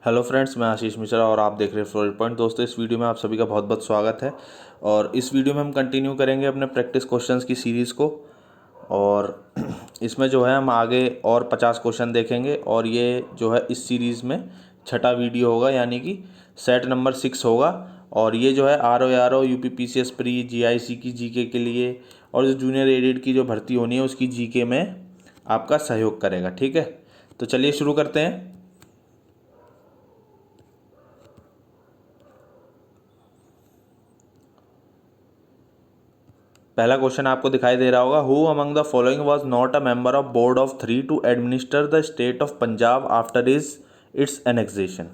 Hello friends, मैं आशीष मिश्रा और आप देख रहे हैं फ्लोरिड पॉइंट। दोस्तों, इस वीडियो में आप सभी का बहुत बहुत स्वागत है। और इस वीडियो में हम कंटिन्यू करेंगे अपने प्रैक्टिस क्वेश्चंस की सीरीज़ को। और इसमें जो है हम आगे और 50 क्वेश्चन देखेंगे और ये जो है इस सीरीज़ में छठा वीडियो होगा, यानी कि सेट नंबर 6 होगा। और ये जो है RO UPPCS प्री GIC की जीके के लिए और जो जूनियर एडिट की जो भर्ती होनी है उसकी जीके में आपका सहयोग करेगा। ठीक है, तो चलिए शुरू करते हैं। पहला क्वेश्चन आपको दिखाई दे रहा होगा, who among the following was not a member of board of 3 to administer the state of Punjab after its annexation.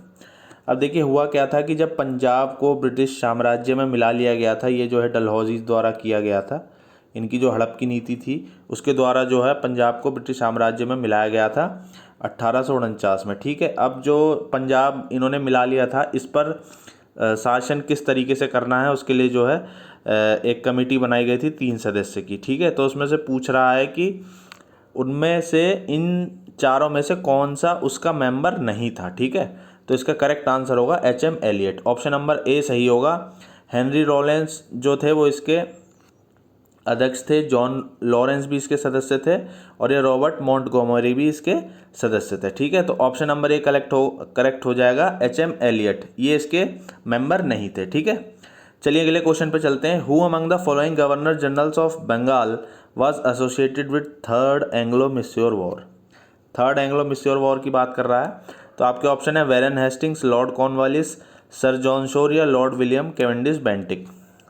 अब देखिए हुआ क्या था कि जब पंजाब को ब्रिटिश साम्राज्य में मिला लिया गया था, ये जो है डलहौजी द्वारा किया गया था। इनकी जो हड़प की नीति थी उसके द्वारा जो है पंजाब को ब्रिटिश साम्राज्य में मिलाया गया था 1849 में। ठीक है, अब जो पंजाब इन्होंने मिला लिया था इस पर शासन किस तरीके से करना है उसके लिए जो है एक कमेटी बनाई गई थी 3 सदस्य की। ठीक है, तो उसमें से पूछ रहा है कि उनमें से इन चारों में से कौन सा उसका मेंबर नहीं था। ठीक है, तो इसका करेक्ट आंसर होगा HM Elliot. Option number A सही होगा। हेनरी रॉलेंस जो थे वो इसके अध्यक्ष थे, जॉन लॉरेंस भी इसके सदस्य थे और ये रॉबर्ट मॉन्टगोमरी भी इसके सदस्य थे। ठीक है, तो ऑप्शन नंबर ए करेक्ट हो जाएगा। HM एलियट ये इसके मेंबर नहीं थे। ठीक है, चलिए अगले क्वेश्चन पे चलते हैं। Who among the following governor generals of Bengal was associated with third Anglo Mysore war. Third Anglo Mysore war की बात कर रहा है, तो आपके ऑप्शन है Warren Hastings, Lord Cornwallis, sir John Shore या लॉर्ड विलियम कैवेंडिश बेंटिक।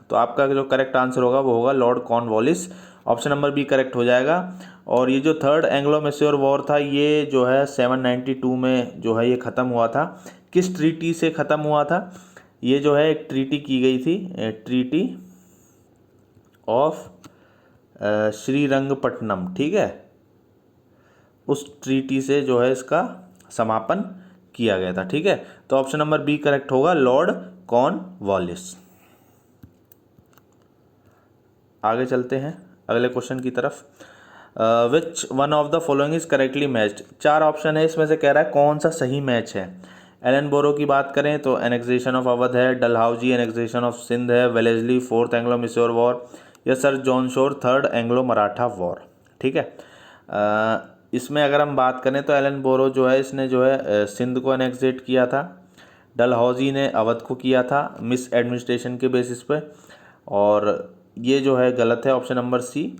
तो आपका जो करेक्ट आंसर होगा वो होगा Lord Cornwallis. Option number B correct हो जाएगा। और ये जो थर्ड एंग्लो मिस्योर वॉर था ये जो है 792 में जो है ये ख़त्म हुआ था। किस ट्रीटी से ख़त्म हुआ था? ये जो है एक ट्रीटी की गई थी, ट्रीटी ऑफ श्रीरंगपट्टनम। ठीक है, उस ट्रीटी से जो है इसका समापन किया गया था। ठीक है, तो ऑप्शन नंबर बी करेक्ट होगा, लॉर्ड कॉर्नवालिस। आगे चलते हैं अगले क्वेश्चन की तरफ। विच one of the following is correctly matched. 4 option है, इसमें से कह रहा है कौन सा सही मैच है। एलन बोरो की बात करें तो एनेक्सेशन ऑफ अवध है, डलहौजी एनेक्सेशन ऑफ सिंध है, Wellesley fourth Anglo Mysore war या सर जॉन शोर थर्ड एंग्लो मराठा वॉर। ठीक है, इसमें अगर हम बात करें तो एलन बोरो जो है इसने जो है सिंध को एनेक्सेट किया था, डलहौजी ने अवध को किया था मिस एडमिनिस्ट्रेशन के बेसिस पे। और ये जो है गलत है, ऑप्शन नंबर सी।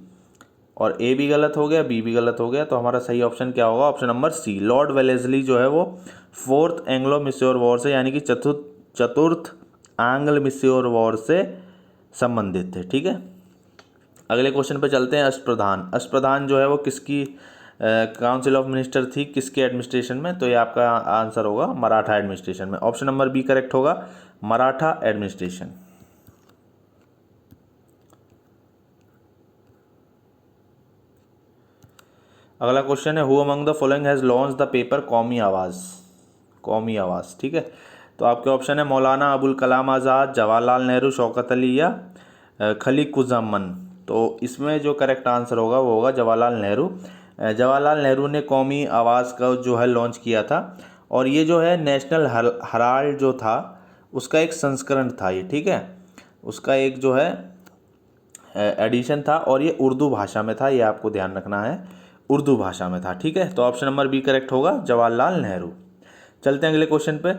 और ए भी गलत हो गया, बी भी गलत हो गया, तो हमारा सही ऑप्शन क्या होगा? Option number C, Lord Wellesley जो है वो फोर्थ एंग्लो मिस्योर वॉर से यानी कि चतुर्थ एंग्लो मिस्योर वॉर से संबंधित थे। ठीक है, अगले क्वेश्चन पे चलते हैं। अष्टप्रधान, अष्टप्रधान जो है वो किसकी काउंसिल ऑफ मिनिस्टर थी, किसके एडमिनिस्ट्रेशन में? तो ये आपका आंसर होगा मराठा एडमिनिस्ट्रेशन में। ऑप्शन नंबर बी करेक्ट होगा, मराठा एडमिनिस्ट्रेशन। अगला क्वेश्चन है, who among the following has launch the paper कौमी आवाज़। कौमी आवाज़, ठीक है, तो आपके ऑप्शन है मौलाना अबुल कलाम आज़ाद, जवाहरलाल नेहरू, शौकत अली या खलीकुज़्ज़मान। तो इसमें जो करेक्ट आंसर होगा वो होगा जवाहरलाल नेहरू। जवाहरलाल नेहरू ने कौमी आवाज़ का जो है लॉन्च किया था। और ये जो है नेशनल हराल्ड जो था उसका एक संस्करण था ये। ठीक है, उसका एक जो है एडिशन था और ये उर्दू भाषा में था, ये आपको ध्यान रखना है, उर्दू भाषा में था। ठीक है, तो ऑप्शन नंबर बी करेक्ट होगा, जवाहरलाल नेहरू। चलते हैं अगले क्वेश्चन पे।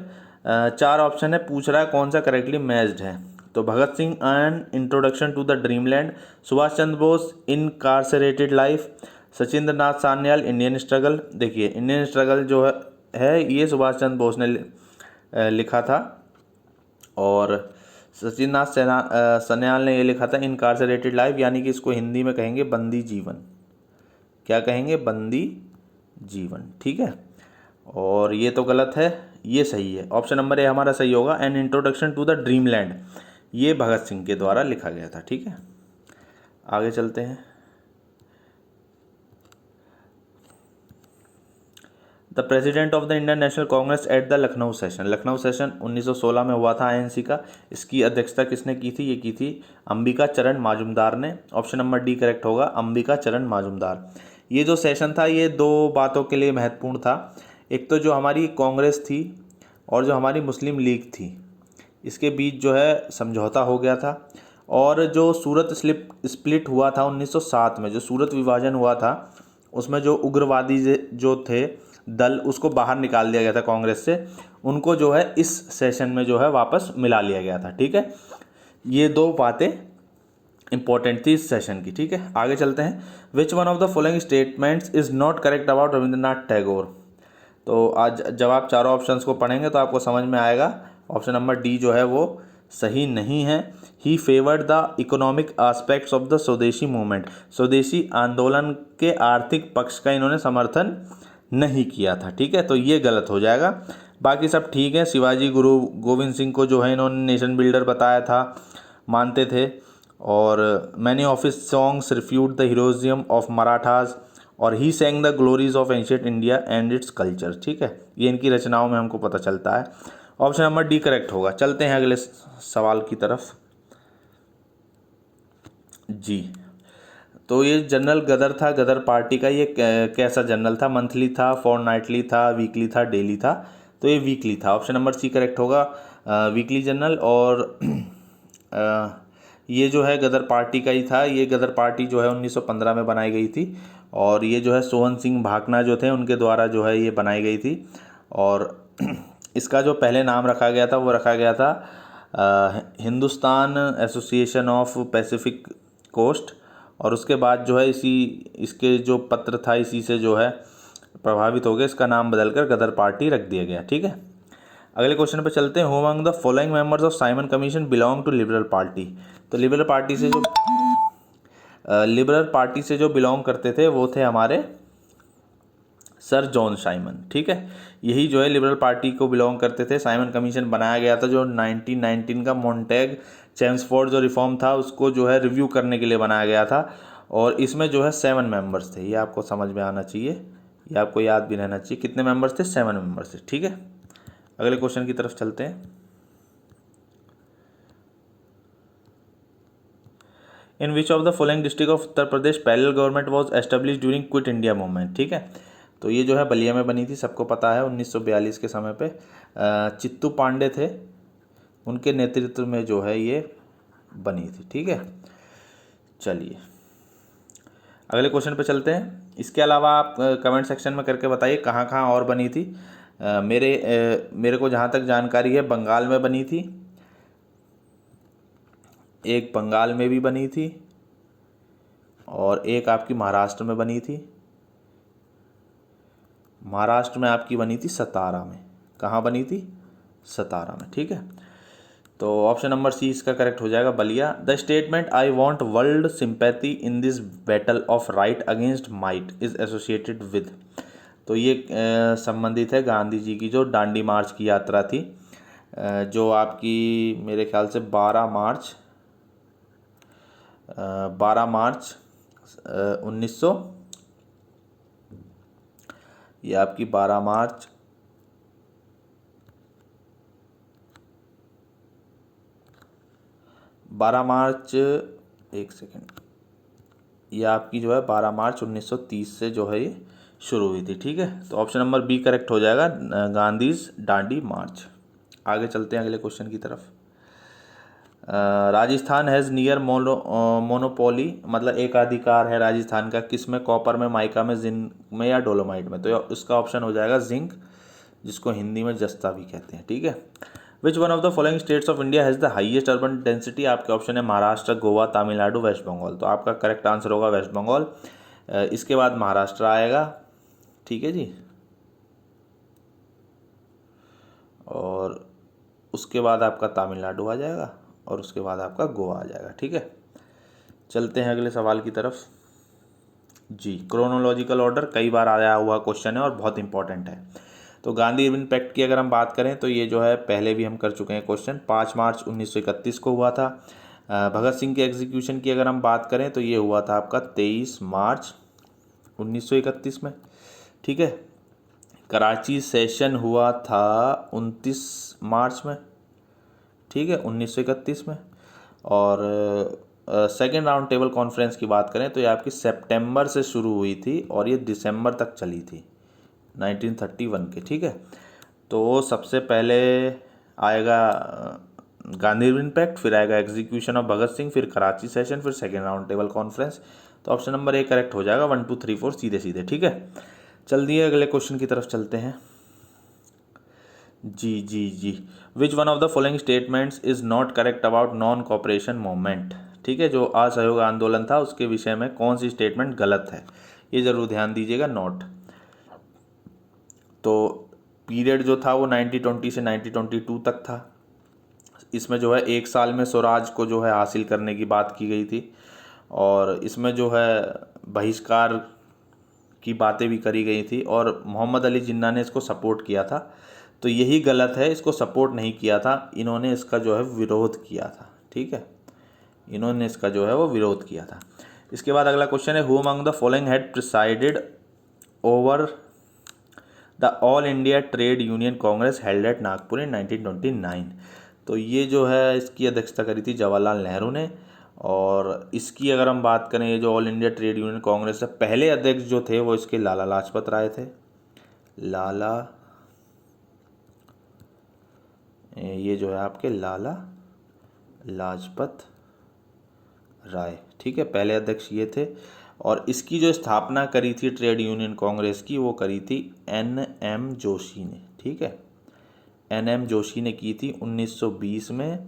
4 ऑप्शन है, पूछ रहा है कौन सा करेक्टली मैच्ड है। तो Bhagat Singh an introduction to the dreamland, Subhash Chandra Bose incarcerated life, Sachindra Nath Sanyal Indian struggle. देखिए इंडियन स्ट्रगल जो है ये सुभाष चंद्र बोस ने लिखा था और सचिंद्र नाथ सान्याल ने ये लिखा था इनकार्सरेटेड लाइफ, यानी कि इसको हिंदी में कहेंगे बंदी जीवन। क्या कहेंगे? बंदी जीवन। ठीक है, और ये तो गलत है, ये सही है। ऑप्शन नंबर ए हमारा सही होगा, an introduction to the dreamland, ये भगत सिंह के द्वारा लिखा गया था। ठीक है, आगे चलते हैं। The president of the Indian national Congress at the Lucknow session. Lucknow session 1916 में हुआ था INC का। इसकी अध्यक्षता किसने की थी? ये की थी अंबिका चरण माजुमदार ने। ऑप्शन नंबर डी करेक्ट होगा, अंबिका चरण माजुमदार। ये जो सेशन था ये 2 बातों के लिए महत्वपूर्ण था। एक तो जो हमारी कांग्रेस थी और जो हमारी मुस्लिम लीग थी, इसके बीच जो है समझौता हो गया था। और जो सूरत स्प्लिट हुआ था 1907 में, जो सूरत विभाजन हुआ था, उसमें जो उग्रवादी जो थे दल, उसको बाहर निकाल दिया गया था कांग्रेस से, उनको जो है इस सेशन में जो है वापस मिला लिया गया था। ठीक है, ये दो बातें इंपॉर्टेंट थी इस सेशन की। ठीक है, आगे चलते हैं। Which one of the following statements is not correct about Rabindranath Tagore. तो आज जब आप चारों ऑप्शंस को पढ़ेंगे तो आपको समझ में आएगा ऑप्शन नंबर डी जो है वो सही नहीं है। He favoured the economic aspects of the swadeshi movement. स्वदेशी आंदोलन के आर्थिक पक्ष का इन्होंने समर्थन नहीं किया था। ठीक है, तो ये गलत हो जाएगा। बाकी सब ठीक है। शिवाजी गुरु गोविंद सिंह को जो है इन्होंने नेशन बिल्डर बताया था, मानते थे। और many of his songs refute the heroism of Marathas, और he sang the glories of ancient India and its culture. ठीक है, ये इनकी रचनाओं में हमको पता चलता है। ऑप्शन नंबर डी करेक्ट होगा। चलते हैं अगले सवाल की तरफ जी। तो ये जनरल गदर था, गदर पार्टी का। ये कैसा जनरल था? मंथली था, फोर्टनाइटली था, वीकली था, डेली था? तो ये वीकली था। ऑप्शन नंबर सी करेक्ट होगा, वीकली जनरल। और ये जो है गदर पार्टी का ही था। ये गदर पार्टी जो है 1915 में बनाई गई थी, और ये जो है सोहन सिंह भाकना जो थे उनके द्वारा जो है ये बनाई गई थी। और इसका जो पहले नाम रखा गया था वो रखा गया था Hindustan association of Pacific coast. और उसके बाद जो है इसके जो पत्र था इसी से जो है प्रभावित हो गया, इसका नाम बदलकर गदर पार्टी रख दिया गया। ठीक है, अगले क्वेश्चन पे चलते हैं। Who among the following members of Simon Commission belong to Liberal Party. तो लिबरल पार्टी से जो बिलोंग करते थे वो थे हमारे सर जॉन साइमन। ठीक है, यही जो है लिबरल पार्टी को बिलोंग करते थे। साइमन कमीशन बनाया गया था जो 1919 का मॉन्टेग चेम्सफोर्ड जो रिफॉर्म था उसको जो है रिव्यू करने के लिए बनाया गया था। और इसमें जो है 7 मेंबर्स थे। ये आपको समझ में आना चाहिए, ये आपको याद भी रहना चाहिए। कितने मेंबर्स थे? 7 मेंबर्स थे। ठीक है, अगले क्वेश्चन की तरफ चलते हैं। In which of the following district of Uttar Pradesh parallel government was establish during quit India movement. ठीक है, तो ये जो है बलिया में बनी थी, सबको पता है। 1942 के समय पे चित्तू पांडे थे, उनके नेतृत्व में जो है ये बनी थी। ठीक है, चलिए अगले क्वेश्चन पे चलते हैं। इसके अलावा आप कमेंट सेक्शन में करके बताइए कहाँ कहाँ और बनी थी। मेरे को जहाँ तक जानकारी है बंगाल में बनी थी, एक बंगाल में भी बनी थी, और एक आपकी महाराष्ट्र में बनी थी। महाराष्ट्र में आपकी बनी थी सतारा में। कहाँ बनी थी? सतारा में। ठीक है, तो ऑप्शन नंबर सी इसका करेक्ट हो जाएगा, Ballia. The statement I want world sympathy in this battle of right against might is associated with. तो ये संबंधित है गांधी जी की जो दांडी मार्च की यात्रा थी, जो आपकी मेरे ख्याल से 12 मार्च 1900, ये आपकी 12 मार्च ये आपकी जो है 12 मार्च 1930 से जो है ये शुरू हुई थी। ठीक है, तो ऑप्शन नंबर बी करेक्ट हो जाएगा, गांधीज दांडी मार्च। आगे चलते हैं अगले क्वेश्चन की तरफ। राजस्थान हैज़ नियर मोनोपोली, मतलब एकाधिकार है राजस्थान का, किस में? कॉपर में, माइका में, जिंक में, या डोलोमाइट में? तो इसका ऑप्शन हो जाएगा जिंक, जिसको हिंदी में जस्ता भी कहते हैं। ठीक है, विच one of the following states of India has the highest urban density? आपके ऑप्शन है महाराष्ट्र, गोवा, तमिलनाडु, वेस्ट बंगाल। तो आपका करेक्ट आंसर होगा वेस्ट बंगाल। इसके बाद महाराष्ट्र आएगा। ठीक है जी, और उसके बाद आपका तमिलनाडु आ जाएगा, और उसके बाद आपका गोवा आ जाएगा। ठीक है, चलते हैं अगले सवाल की तरफ जी। क्रोनोलॉजिकल ऑर्डर कई बार आया हुआ क्वेश्चन है और बहुत इंपॉर्टेंट है। तो गांधी इरविन पैक्ट की अगर हम बात करें तो ये जो है पहले भी हम कर चुके हैं क्वेश्चन। 5 मार्च 1931 को हुआ था। भगत सिंह के एग्जीक्यूशन की अगर हम बात करें तो ये हुआ था आपका 23 मार्च 1931 में। ठीक है, कराची सेशन हुआ था 29 मार्च में। ठीक है, 1931 में। और सेकेंड राउंड टेबल कॉन्फ्रेंस की बात करें तो ये आपकी सितंबर से शुरू हुई थी और ये दिसंबर तक चली थी 1931 के। ठीक है, तो सबसे पहले आएगा गांधी इम्पैक्ट, फिर आएगा एग्जीक्यूशन ऑफ भगत सिंह, फिर कराची सेशन, फिर सेकेंड राउंड टेबल कॉन्फ्रेंस। तो ऑप्शन नंबर ए करेक्ट हो जाएगा, 1 2 3 4 सीधे सीधे। ठीक है, चल दिए अगले क्वेश्चन की तरफ चलते हैं। जी which one of the following statements is not correct about non cooperation movement. ठीक है, जो असहयोग आंदोलन था उसके विषय में कौन सी स्टेटमेंट गलत है, ये जरूर ध्यान दीजिएगा। नोट तो पीरियड जो था वो 1920 से 1922 तक था। इसमें जो है 1 साल में स्वराज को जो है हासिल करने की बात की गई थी, और इसमें जो है बहिष्कार की बातें भी करी गई थी, और मोहम्मद अली जिन्ना ने इसको सपोर्ट किया था। तो यही गलत है, इसको सपोर्ट नहीं किया था, इन्होंने इसका जो है विरोध किया था। ठीक है, इन्होंने इसका जो है वो विरोध किया था। इसके बाद अगला क्वेश्चन है, who among the following had presided over the all India trade union congress held at Nagpur in 1929। तो ये जो है इसकी अध्यक्षता करी थी जवाहरलाल नेहरू ने, और इसकी अगर हम बात करें, ये जो all India trade union Congress है, पहले अध्यक्ष जो थे वो इसके लाला लाजपत राय थे। लाला, ये जो है आपके लाला लाजपत राय। ठीक है, पहले अध्यक्ष ये थे, और इसकी जो स्थापना करी थी ट्रेड यूनियन कांग्रेस की, वो करी थी NM जोशी ने। ठीक है, NM जोशी ने की थी 1920 में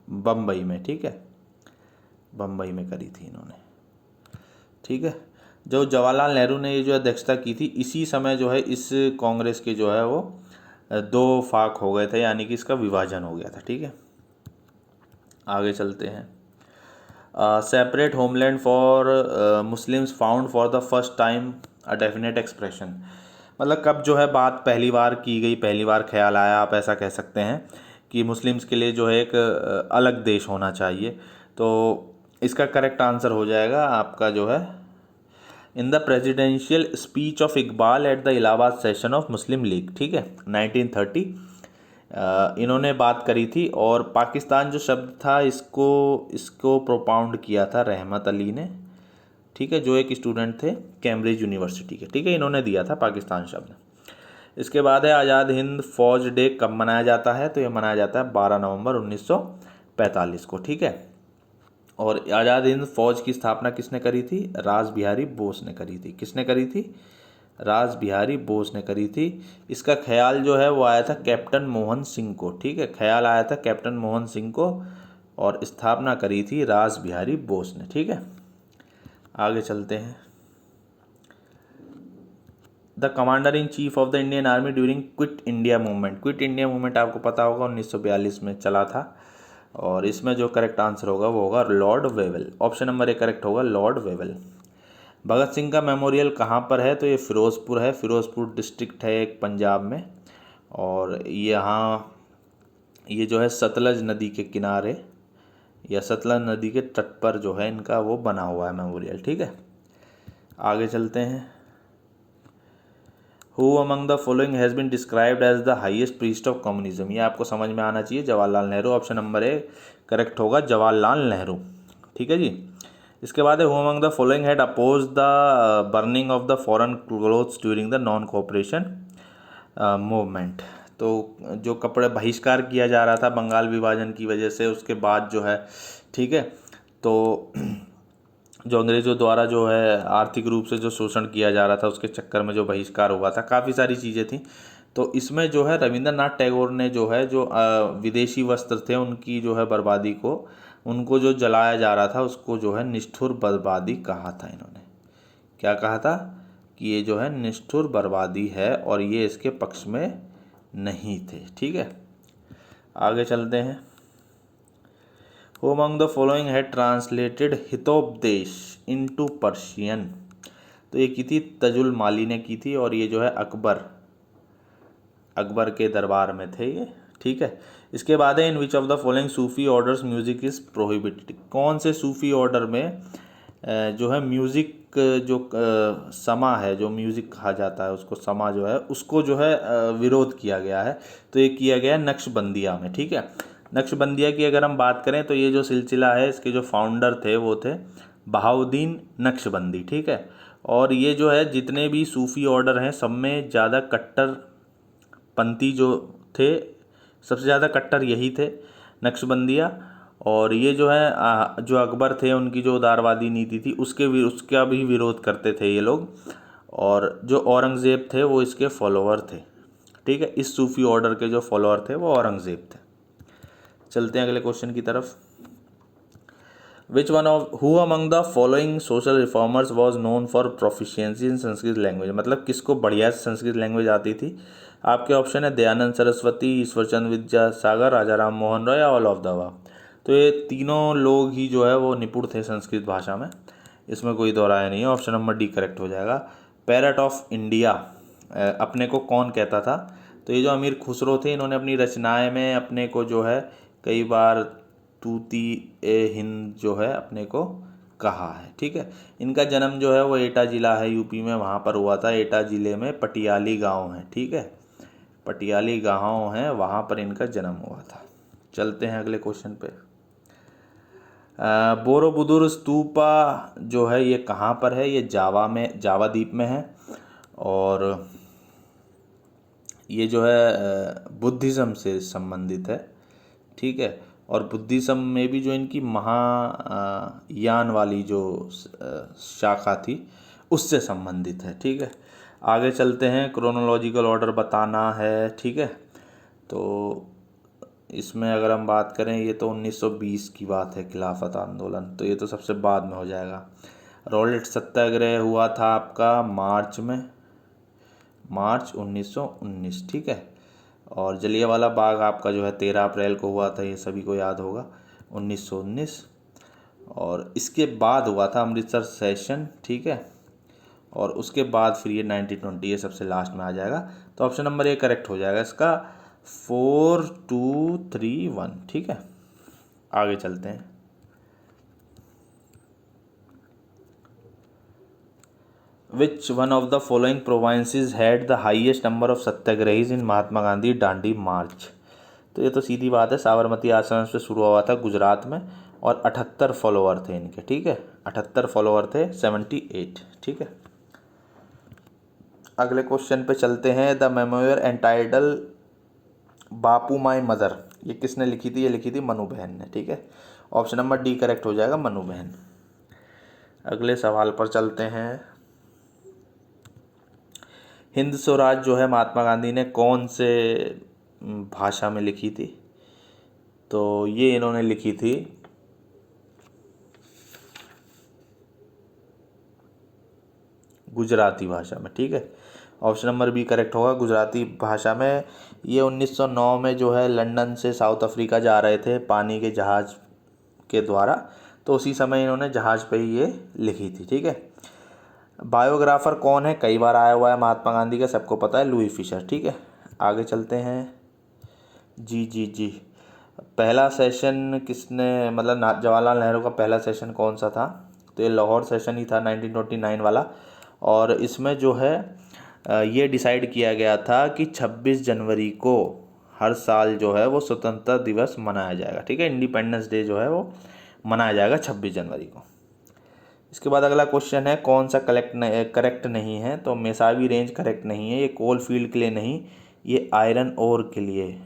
बम्बई में। ठीक है, बम्बई में करी थी इन्होंने। ठीक है, जो जवाहरलाल नेहरू ने ये जो अध्यक्षता की थी, इसी समय जो है इस कांग्रेस के जो है वो 2 फाक हो गए थे, यानी कि इसका विभाजन हो गया था। ठीक है, आगे चलते हैं। Separate homeland for Muslims found for the first time a definite expression. मतलब कब जो है बात पहली बार की गई, पहली बार ख्याल आया, आप ऐसा कह सकते हैं कि मुस्लिम्स के लिए जो है एक अलग देश होना चाहिए। तो इसका करेक्ट आंसर हो जाएगा आपका जो है in the presidential speech of Iqbal at the Allahabad session of Muslim league. ठीक है, 1930 इन्होंने बात करी थी, और पाकिस्तान जो शब्द था इसको प्रोपाउंड किया था रहमत अली ने। ठीक है, जो एक स्टूडेंट थे कैम्ब्रिज यूनिवर्सिटी के। ठीक है, इन्होंने दिया था पाकिस्तान शब्द। इसके बाद है आज़ाद हिंद फौज डे कब मनाया जाता है, तो ये मनाया जाता है 12 नवंबर 1945 को। ठीक है, और आज़ाद हिंद फौज की स्थापना किसने करी थी, रास बिहारी बोस ने करी थी। किसने करी थी, रास बिहारी बोस ने करी थी। इसका ख्याल जो है वो आया था कैप्टन मोहन सिंह को। ठीक है, ख्याल आया था कैप्टन मोहन सिंह को, और स्थापना करी थी रास बिहारी बोस ने। ठीक है, आगे चलते हैं। The commander in chief of the Indian army during quit India movement. Quit India movement आपको पता होगा 1942 में चला था, और इसमें जो करेक्ट आंसर होगा वो होगा Lord Wavell. Option number A correct होगा, लॉर्ड वेवल। भगत सिंह का मेमोरियल कहाँ पर है, तो ये फिरोज़पुर है। फिरोज़पुर डिस्ट्रिक्ट है एक पंजाब में, और यहाँ ये जो है सतलज नदी के किनारे या सतलज नदी के तट पर जो है इनका वो बना हुआ है मेमोरियल। ठीक है, आगे चलते हैं। Who among the following has been described as the highest priest of communism. ये आपको समझ में आना चाहिए, Jawaharlal Nehru. Option number A correct होगा, जवाहरलाल नेहरू। ठीक है जी। इसके बाद है who among the following had oppose the burning of the foreign clothes during the non cooperation movement. तो जो कपड़े बहिष्कार किया जा रहा था बंगाल विभाजन की वजह से, उसके बाद जो है, ठीक है, तो जो अंग्रेज़ों द्वारा जो है आर्थिक रूप से जो शोषण किया जा रहा था, उसके चक्कर में जो बहिष्कार हुआ था, काफ़ी सारी चीज़ें थी। तो इसमें जो है रविंद्रनाथ टैगोर ने जो है जो विदेशी वस्त्र थे उनकी जो है बर्बादी को, उनको जो जलाया जा रहा था उसको जो है निष्ठुर बर्बादी कहा था। इन्होंने क्या कहा था कि ये जो है निष्ठुर बर्बादी है, और ये इसके पक्ष में नहीं थे। ठीक है, आगे चलते हैं। Who among the following had translated Hitopadesha into Persian. तो ये की थी तजुल माली ने की थी, और ये जो है अकबर के दरबार में थे ये। ठीक है, इसके बाद है in which of the following sufi orders music is prohibited. कौन से सूफी ऑर्डर में जो है म्यूज़िक जो समा है, जो म्यूज़िक कहा जाता है उसको, समा जो है उसको जो है विरोध किया गया है। तो ये किया गया है नक्शबंदिया में। ठीक है, नक्शबंदिया की अगर हम बात करें तो ये जो सिलसिला है इसके जो फाउंडर थे वो थे बहाउद्दीन नक्शबंदी। ठीक है, और ये जो है जितने भी सूफ़ी ऑर्डर हैं सब में ज़्यादा कट्टरपंथी जो थे, सबसे ज़्यादा कट्टर यही थे, नक्शबंदिया। और ये जो है जो अकबर थे उनकी जो उदारवादी नीति थी उसका भी विरोध करते थे ये लोग। और जो औरंगज़ेब थे वो इसके फॉलोअर थे। ठीक है, इस सूफ़ी ऑर्डर के जो फॉलोअर थे वो औरंगज़ेब थे। चलते हैं अगले क्वेश्चन की तरफ। Who among the following social reformers was known for proficiency in Sanskrit language, मतलब किसको बढ़िया संस्कृत लैंग्वेज आती थी। आपके ऑप्शन है दयानंद सरस्वती, ईश्वरचंद विद्यासागर, राजा राम मोहन रॉय या ऑल ऑफ द अबव। तो ये तीनों लोग ही जो है वो निपुण थे संस्कृत भाषा में, इसमें कोई दो राय नहीं है। ऑप्शन नंबर डी करेक्ट हो जाएगा। पैरट ऑफ इंडिया अपने को कौन कहता था, तो ये जो अमीर खुसरो थे इन्होंने अपनी रचनाएं में अपने को जो है कई बार तूती ए हिंद जो है अपने को कहा है। ठीक है, इनका जन्म जो है वो एटा ज़िला है यूपी में, वहाँ पर हुआ था। एटा ज़िले में पटियाली गांव है। ठीक है, पटियाली गांव है, वहाँ पर इनका जन्म हुआ था। चलते हैं अगले क्वेश्चन पे। बोरोबुदुर स्तूपा जो है ये कहाँ पर है, ये जावा द्वीप में है। और ये जो है बुद्धिज़्म से संबंधित है। ठीक है, और बुद्धिज़्म में भी जो इनकी महायान वाली जो शाखा थी उससे संबंधित है। ठीक है, आगे चलते हैं। क्रोनोलॉजिकल ऑर्डर बताना है। ठीक है, तो इसमें अगर हम बात करें ये तो 1920 की बात है, खिलाफत आंदोलन, तो ये तो सबसे बाद में हो जाएगा। रॉलेट सत्याग्रह हुआ था आपका मार्च 1919। ठीक है, और जलियांवाला बाग आपका जो है 13 अप्रैल को हुआ था, ये सभी को याद होगा, 1919। और इसके बाद हुआ था अमृतसर सेशन। ठीक है, और उसके बाद फिर ये 1920 ये सबसे लास्ट में आ जाएगा। तो ऑप्शन नंबर ए करेक्ट हो जाएगा इसका, 4231। ठीक है, आगे चलते हैं। Which one of the following provinces had the highest number of satyagrahis in Mahatma Gandhi Dandi march. तो ये तो सीधी बात है, साबरमती आश्रम से शुरू हुआ था गुजरात में, और 78 फॉलोअर थे इनके। ठीक है, 78 फॉलोअर थे, 78। ठीक है, अगले क्वेश्चन पे चलते हैं। The memoir entitle Bapu my mother, ये किसने लिखी थी, ये लिखी थी मनु बहन ने। ठीक है, ऑप्शन नंबर डी करेक्ट हो जाएगा, मनु बहन। अगले सवाल पर चलते हैं। हिंद स्वराज जो है महात्मा गांधी ने कौन से भाषा में लिखी थी, तो ये इन्होंने लिखी थी गुजराती भाषा में। ठीक है, ऑप्शन नंबर बी करेक्ट होगा, गुजराती भाषा में। ये 1909 में जो है लंदन से साउथ अफ्रीका जा रहे थे पानी के जहाज़ के द्वारा, तो उसी समय इन्होंने जहाज़ पे ही ये लिखी थी। ठीक है, बायोग्राफर कौन है, कई बार आया हुआ है महात्मा गांधी का, सबको पता है, लुई फिशर। ठीक है, आगे चलते हैं। जी, पहला सेशन किसने, मतलब जवाहरलाल नेहरू का पहला सेशन कौन सा था, तो ये लाहौर सेशन ही था, 1929 वाला। और इसमें जो है ये डिसाइड किया गया था कि 26 जनवरी को हर साल जो है वो स्वतंत्रता दिवस मनाया जाएगा। ठीक है, इंडिपेंडेंस डे जो है वो मनाया जाएगा 26 जनवरी को। इसके बाद अगला क्वेश्चन है, कौन सा करेक्ट नहीं है, तो मेसावी रेंज करेक्ट नहीं है, ये कोल फील्ड के लिए नहीं, ये आयरन ओर के लिए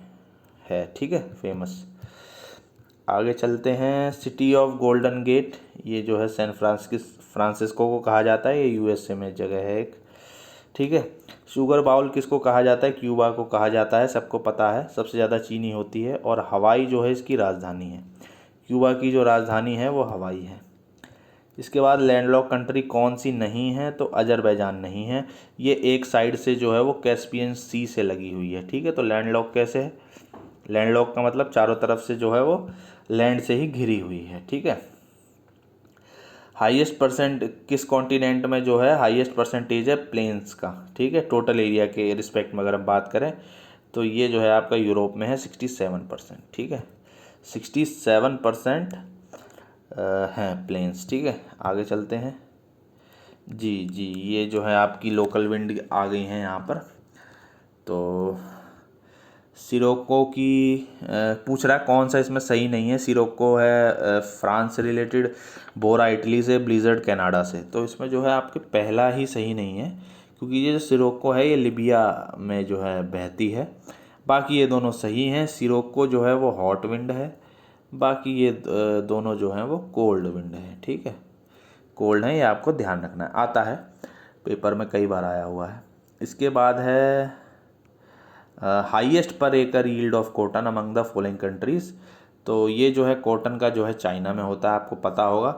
है। ठीक है, फेमस। आगे चलते हैं। सिटी ऑफ गोल्डन गेट, ये जो है सैन फ्रांसिस्को को कहा जाता है, ये यूएसए में जगह है एक। ठीक है, शुगर बाउल किसको कहा जाता है, क्यूबा को कहा जाता है, सबको पता है, सबसे ज़्यादा चीनी होती है, और हवाई जो है इसकी राजधानी है। क्यूबा की जो राजधानी है वो हवाई है। इसके बाद लैंडलॉक कंट्री कौन सी नहीं है, तो अजरबैजान नहीं है, ये एक साइड से जो है वो कैस्पियन सी से लगी हुई है। ठीक है, तो लैंडलॉक कैसे है, लैंडलॉक का मतलब चारों तरफ से जो है वो लैंड से ही घिरी हुई है। ठीक है, हाईएस्ट परसेंट किस कॉन्टिनेंट में जो है हाईएस्ट परसेंटेज है प्लेन्स का। ठीक है, टोटल एरिया के रिस्पेक्ट में अगर हम बात करें तो ये जो है आपका यूरोप में है 67%। ठीक है, 67% हैं प्लेन्स। ठीक है, आगे चलते हैं। जी, ये जो है आपकी लोकल विंड आ गई हैं यहाँ पर। तो सिरोको की पूछ रहा है कौन सा इसमें सही नहीं है। सिरोको है फ्रांस से रिलेटेड, बोरा इटली से, ब्लिज़र्ड कनाडा से। तो इसमें जो है आपके पहला ही सही नहीं है, क्योंकि ये जो सिरोको है ये लिबिया में जो है बहती है। बाकी ये दोनों सही हैं। सिरोको जो है वो हॉट विंड है, बाकी ये दोनों जो हैं वो कोल्ड विंड है। ठीक है, कोल्ड है, ये आपको ध्यान रखना है, आता है पेपर में कई बार आया हुआ है। इसके बाद है हाईएस्ट पर एकड़ yield of cotton among the following countries. तो ये जो है कॉटन का जो है चाइना में होता है, आपको पता होगा।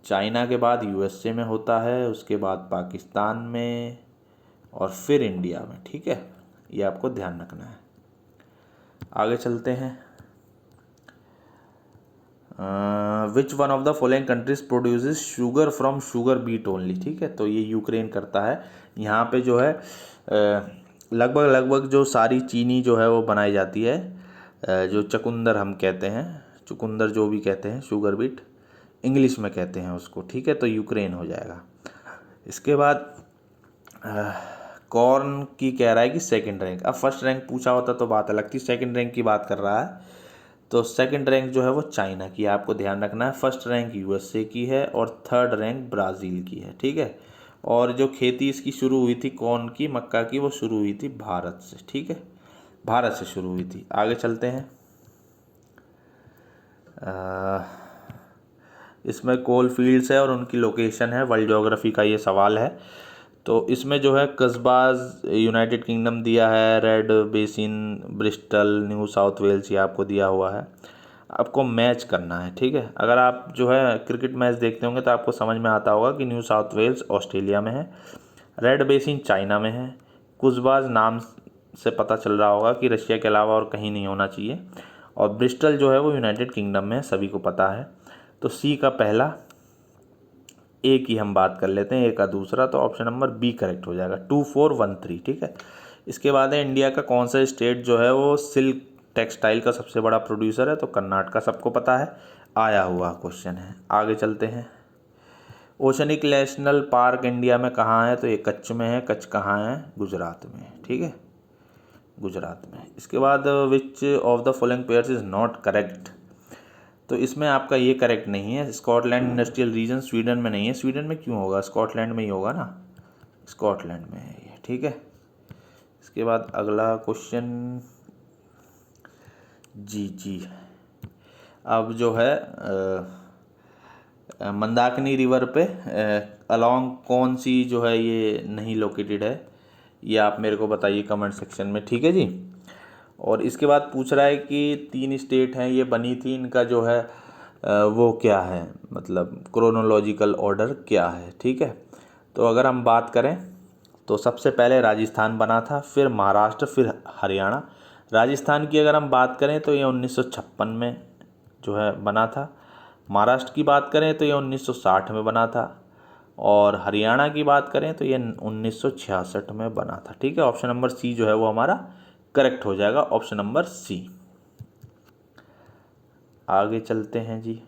चाइना के बाद यूएसए में होता है, उसके बाद पाकिस्तान में, और फिर इंडिया में। ठीक है, ये आपको ध्यान रखना है। आगे चलते हैं। Which one of the following countries produces sugar from sugar beet only. ठीक है, तो ये यूक्रेन करता है। यहाँ पे जो है लगभग जो सारी चीनी जो है वो बनाई जाती है, जो चुकंदर हम कहते हैं, चुकंदर जो भी कहते हैं, शुगर बीट इंग्लिश में कहते हैं उसको। ठीक है, तो यूक्रेन हो जाएगा। इसके बाद कॉर्न की कह रहा है कि सेकंड रैंक। अब फर्स्ट रैंक पूछा होता तो बात अलग थी, सेकंड रैंक की बात कर रहा है। तो सेकंड रैंक जो है वो चाइना की है, आपको ध्यान रखना है। फर्स्ट रैंक यूएसए की है और थर्ड रैंक ब्राज़ील की है। ठीक है, और जो खेती इसकी शुरू हुई थी कॉर्न की, मक्का की, वो शुरू हुई थी भारत से। ठीक है, भारत से शुरू हुई थी। आगे चलते हैं। इसमें कोल फील्ड्स है और उनकी लोकेशन है, वर्ल्ड ज्योग्राफी का ये सवाल है। तो इसमें जो है कस्बाज यूनाइटेड किंगडम दिया है, red basin Bristol New South Wales ये आपको दिया हुआ है। आपको मैच करना है। ठीक है, अगर आप जो है क्रिकेट मैच देखते होंगे तो आपको समझ में आता होगा कि न्यू साउथ वेल्स ऑस्ट्रेलिया में है, रेड बेसिन चाइना में है, कुस्बाज नाम से पता चल रहा होगा कि रशिया के अलावा और कहीं नहीं होना चाहिए, और ब्रिस्टल जो है वो यूनाइटेड किंगडम में है, सभी को पता है। तो सी का पहला, ए की हम बात कर लेते हैं, ए का दूसरा, तो ऑप्शन नंबर बी करेक्ट हो जाएगा, 2413। ठीक है, इसके बाद है इंडिया का कौन सा स्टेट जो है वो सिल्क टेक्सटाइल का सबसे बड़ा प्रोड्यूसर है। तो कर्नाटका, सबको पता है, आया हुआ क्वेश्चन है। आगे चलते हैं। ओशनिक नेशनल पार्क इंडिया में कहाँ है? तो ये कच्छ में है। कच्छ कहाँ है? गुजरात में। ठीक है, गुजरात में। इसके बाद विच of the following pairs is not correct. तो इसमें आपका ये करेक्ट नहीं है। स्कॉटलैंड इंडस्ट्रियल रीजन स्वीडन में नहीं है। स्वीडन में क्यों होगा? स्कॉटलैंड में ही होगा ना, स्कॉटलैंड में है ये। ठीक है, इसके बाद अगला क्वेश्चन जी अब जो है मंदाकिनी रिवर पे अलोंग कौन सी जो है ये नहीं लोकेटेड है, ये आप मेरे को बताइए कमेंट सेक्शन में। ठीक है जी। और इसके बाद पूछ रहा है कि 3 स्टेट हैं ये बनी थी, इनका जो है वो क्या है, मतलब क्रोनोलॉजिकल ऑर्डर क्या है। ठीक है, तो अगर हम बात करें तो सबसे पहले राजस्थान बना था, फिर महाराष्ट्र, फिर हरियाणा। राजस्थान की अगर हम बात करें तो ये 1956 में जो है बना था। महाराष्ट्र की बात करें तो ये 1960 में बना था, और हरियाणा की बात करें तो ये 1966 में बना था। ठीक है, ऑप्शन नंबर सी जो है वो हमारा करेक्ट हो जाएगा, ऑप्शन नंबर सी। आगे चलते हैं जी।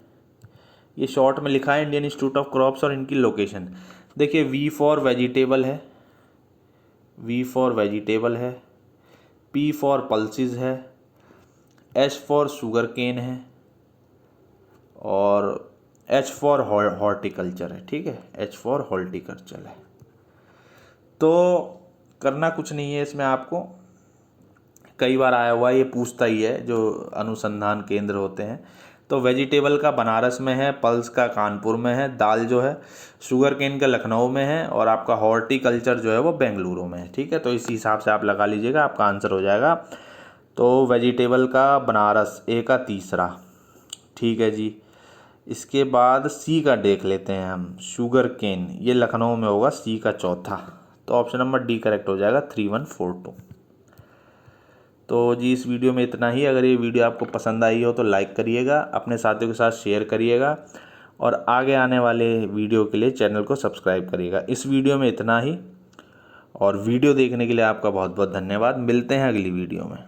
ये शॉर्ट में लिखा है इंडियन इंस्टीट्यूट ऑफ क्रॉप्स और इनकी लोकेशन। देखिए, वी फॉर वेजिटेबल है, वी फॉर वेजिटेबल है, पी फॉर पल्सिस है, एच फॉर शुगर केन है, और एच फॉर हॉर्टिकल्चर है। ठीक है, एच फॉर हॉर्टिकल्चर है। तो करना कुछ नहीं है इसमें, आपको कई बार आया हुआ ये पूछता ही है जो अनुसंधान केंद्र होते हैं। तो वेजिटेबल का बनारस में है, पल्स का कानपुर में है, दाल जो है शुगर केन का लखनऊ में है, और आपका हॉर्टिकल्चर जो है वो बेंगलुरु में है। ठीक है, तो इसी हिसाब से आप लगा लीजिएगा, आपका आंसर हो जाएगा। तो वेजिटेबल का बनारस, ए का तीसरा। ठीक है जी। इसके बाद सी का देख लेते हैं हम, शुगर केन, ये लखनऊ में होगा, सी का चौथा। तो ऑप्शन नंबर डी करेक्ट हो जाएगा, 3142। तो जी इस वीडियो में इतना ही। अगर ये वीडियो आपको पसंद आई हो तो लाइक करिएगा, अपने साथियों के साथ शेयर करिएगा, और आगे आने वाले वीडियो के लिए चैनल को सब्सक्राइब करिएगा। इस वीडियो में इतना ही, और वीडियो देखने के लिए आपका बहुत बहुत धन्यवाद। मिलते हैं अगली वीडियो में।